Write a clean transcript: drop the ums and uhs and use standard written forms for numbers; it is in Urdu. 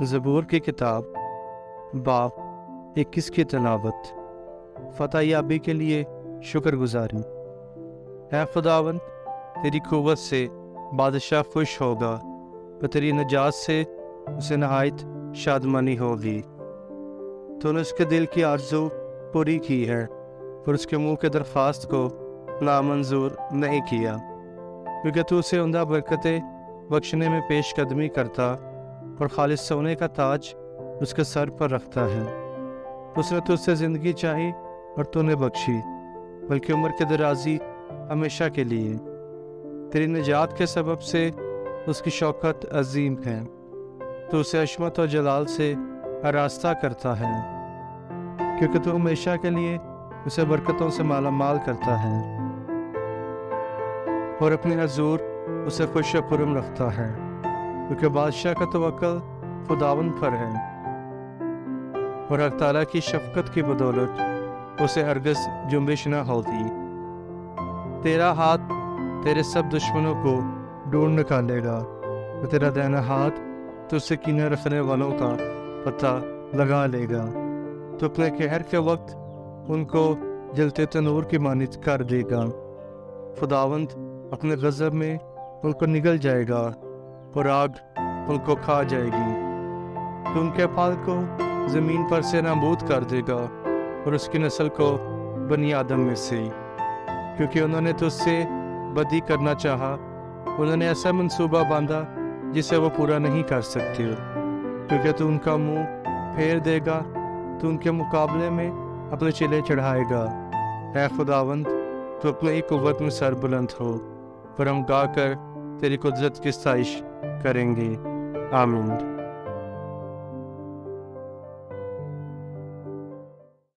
زبور کی کتاب باب 21 کی تلاوت۔ فتح یابی کے لیے شکر گزاری۔ اے خداوند، تیری قوت سے بادشاہ خوش ہوگا، اور تیری نجات سے اسے نہایت شادمانی ہوگی۔ تو نے اس کے دل کی آرزو پوری کی ہے، اور اس کے منہ کے درخواست کو نامنظور نہیں کیا، کیونکہ تو اسے عمدہ برکتیں بخشنے میں پیش قدمی کرتا اور خالص سونے کا تاج اس کے سر پر رکھتا ہے۔ اس نے تجھ سے زندگی چاہی اور تو نے بخشی، بلکہ عمر کے درازی ہمیشہ کے لیے۔ تیری نجات کے سبب سے اس کی شوکت عظیم ہے، تو اسے عظمت اور جلال سے آراستہ کرتا ہے، کیونکہ تو ہمیشہ کے لیے اسے برکتوں سے مالا مال کرتا ہے، اور اپنے حضور اسے خوش و خرم رکھتا ہے، کیونکہ بادشاہ کا توکل خداوند پر ہے، اور حق تعالیٰ کی شفقت کی بدولت اسے ہرگز جنبش نہ ہوتی۔ تیرا ہاتھ تیرے سب دشمنوں کو ڈھونڈ نکالے گا، اور تیرا دائنا ہاتھ تجھ سے کینہ رکھنے والوں کا پتہ لگا لے گا۔ تو اپنے قہر کے وقت ان کو جلتے تنور کی مانند کر دے گا۔ خداوند اپنے غضب میں ان کو نگل جائے گا، اور آگ ان کو کھا جائے گی۔ تو ان کے پھال کو زمین پر سے نابود کر دے گا، اور اس کی نسل کو بنی آدم میں سے، کیونکہ انہوں نے تجھ سے بدی کرنا چاہا۔ انہوں نے ایسا منصوبہ باندھا جسے وہ پورا نہیں کر سکتے، کیونکہ تو ان کا منہ پھیر دے گا، تو ان کے مقابلے میں اپنے چلے چڑھائے گا۔ اے خداوند، تو اپنے ہی قوت میں سر بلند ہو، پر ہم گا کر تیری قدرت کی ستائش کریں گے۔ آمین۔